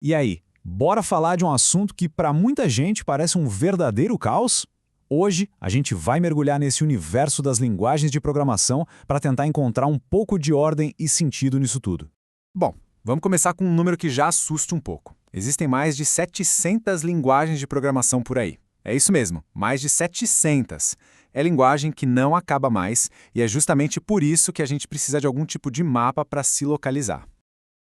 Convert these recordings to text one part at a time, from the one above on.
E aí, bora falar de um assunto que para muita gente parece um verdadeiro caos? Hoje, a gente vai mergulhar nesse universo das linguagens de programação para tentar encontrar um pouco de ordem e sentido nisso tudo. Bom, vamos começar com um número que já assusta um pouco. Existem mais de 700 linguagens de programação por aí. É isso mesmo, mais de 700. É linguagem que não acaba mais e é justamente por isso que a gente precisa de algum tipo de mapa para se localizar.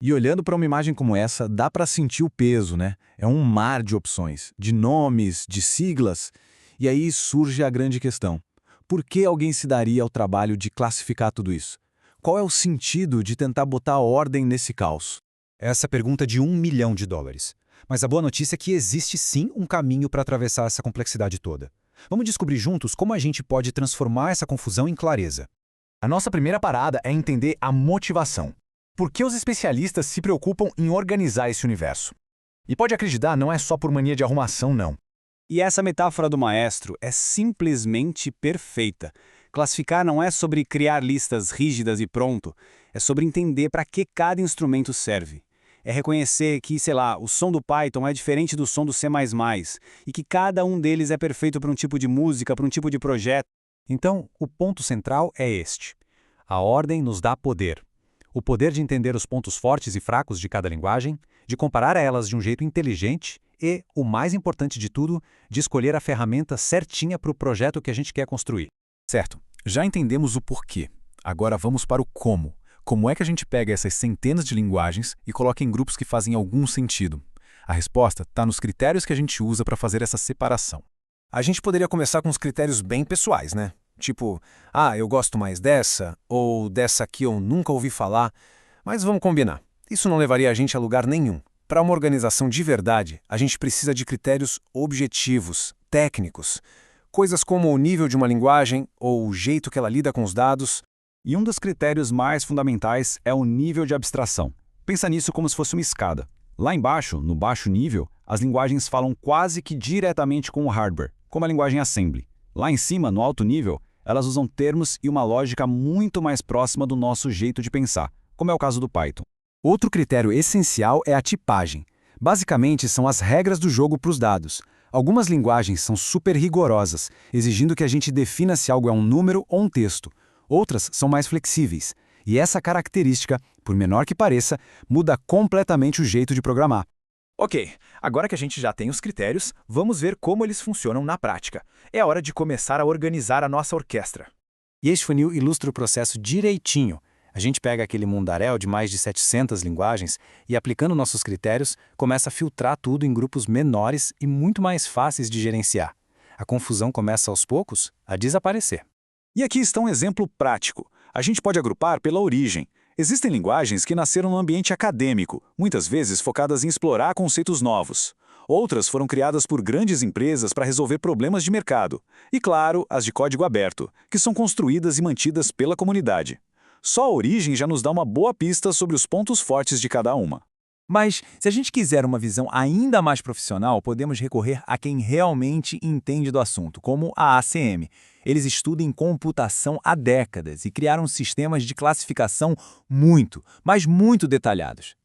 E olhando para uma imagem como essa, dá para sentir o peso, né? É um mar de opções, de nomes, de siglas. E aí surge a grande questão. Por que alguém se daria ao trabalho de classificar tudo isso? Qual é o sentido de tentar botar ordem nesse caos? Essa pergunta de US$ 1.000.000. Mas a boa notícia é que existe sim um caminho para atravessar essa complexidade toda. Vamos descobrir juntos como a gente pode transformar essa confusão em clareza. A nossa primeira parada é entender a motivação. Por que os especialistas se preocupam em organizar esse universo? E pode acreditar, não é só por mania de arrumação, não. E essa metáfora do maestro é simplesmente perfeita. Classificar não é sobre criar listas rígidas e pronto, é sobre entender para que cada instrumento serve. É reconhecer que, o som do Python é diferente do som do C++ e que cada um deles é perfeito para um tipo de música, para um tipo de projeto. Então, o ponto central é este. A ordem nos dá poder. O poder de entender os pontos fortes e fracos de cada linguagem, de comparar elas de um jeito inteligente e, o mais importante de tudo, de escolher a ferramenta certinha para o projeto que a gente quer construir. Certo, já entendemos o porquê. Agora vamos para o como. Como é que a gente pega essas centenas de linguagens e coloca em grupos que fazem algum sentido? A resposta está nos critérios que a gente usa para fazer essa separação. A gente poderia começar com os critérios bem pessoais, né? Tipo, eu gosto mais dessa, ou dessa aqui eu nunca ouvi falar. Mas vamos combinar, isso não levaria a gente a lugar nenhum. Para uma organização de verdade, a gente precisa de critérios objetivos, técnicos. Coisas como o nível de uma linguagem ou o jeito que ela lida com os dados. E um dos critérios mais fundamentais é o nível de abstração. Pensa nisso como se fosse uma escada. Lá embaixo, no baixo nível, as linguagens falam quase que diretamente com o hardware, como a linguagem assembly. Lá em cima, no alto nível, elas usam termos e uma lógica muito mais próxima do nosso jeito de pensar, como é o caso do Python. Outro critério essencial é a tipagem. Basicamente, são as regras do jogo para os dados. Algumas linguagens são super rigorosas, exigindo que a gente defina se algo é um número ou um texto. Outras são mais flexíveis. E essa característica, por menor que pareça, muda completamente o jeito de programar. Ok, agora que a gente já tem os critérios, vamos ver como eles funcionam na prática. É hora de começar a organizar a nossa orquestra. E este funil ilustra o processo direitinho. A gente pega aquele mundaréu de mais de 700 linguagens e, aplicando nossos critérios, começa a filtrar tudo em grupos menores e muito mais fáceis de gerenciar. A confusão começa aos poucos a desaparecer. E aqui está um exemplo prático. A gente pode agrupar pela origem. Existem linguagens que nasceram no ambiente acadêmico, muitas vezes focadas em explorar conceitos novos. Outras foram criadas por grandes empresas para resolver problemas de mercado. E, claro, as de código aberto, que são construídas e mantidas pela comunidade. Só a origem já nos dá uma boa pista sobre os pontos fortes de cada uma. Mas, se a gente quiser uma visão ainda mais profissional, podemos recorrer a quem realmente entende do assunto, como a ACM. Eles estudam em computação há décadas e criaram sistemas de classificação muito, mas muito detalhados.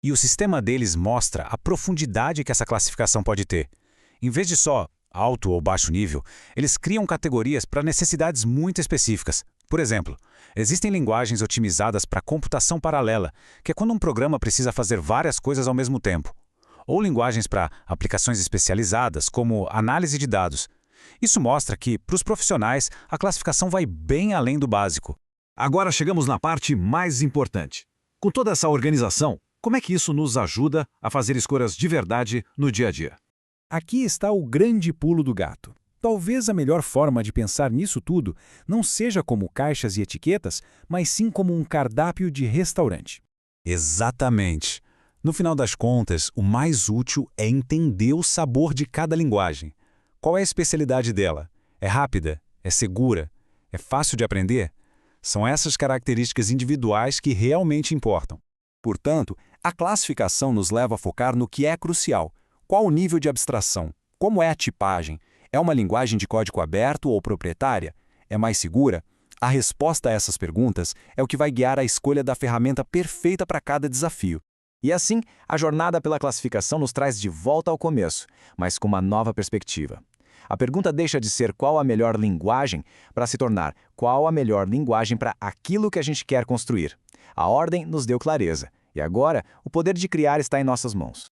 E o sistema deles mostra a profundidade que essa classificação pode ter. Em vez de só alto ou baixo nível, eles criam categorias para necessidades muito específicas. Por exemplo, existem linguagens otimizadas para computação paralela, que é quando um programa precisa fazer várias coisas ao mesmo tempo. Ou linguagens para aplicações especializadas, como análise de dados. Isso mostra que, para os profissionais, a classificação vai bem além do básico. Agora chegamos na parte mais importante. Com toda essa organização, como é que isso nos ajuda a fazer escolhas de verdade no dia a dia? Aqui está o grande pulo do gato. Talvez a melhor forma de pensar nisso tudo não seja como caixas e etiquetas, mas sim como um cardápio de restaurante. Exatamente. No final das contas, o mais útil é entender o sabor de cada linguagem. Qual é a especialidade dela? É rápida? É segura? É fácil de aprender? São essas características individuais que realmente importam. Portanto, a classificação nos leva a focar no que é crucial. Qual o nível de abstração? Como é a tipagem? É uma linguagem de código aberto ou proprietária? É mais segura? A resposta a essas perguntas é o que vai guiar a escolha da ferramenta perfeita para cada desafio. E assim, a jornada pela classificação nos traz de volta ao começo, mas com uma nova perspectiva. A pergunta deixa de ser qual a melhor linguagem para se tornar qual a melhor linguagem para aquilo que a gente quer construir. A ordem nos deu clareza, e agora o poder de criar está em nossas mãos.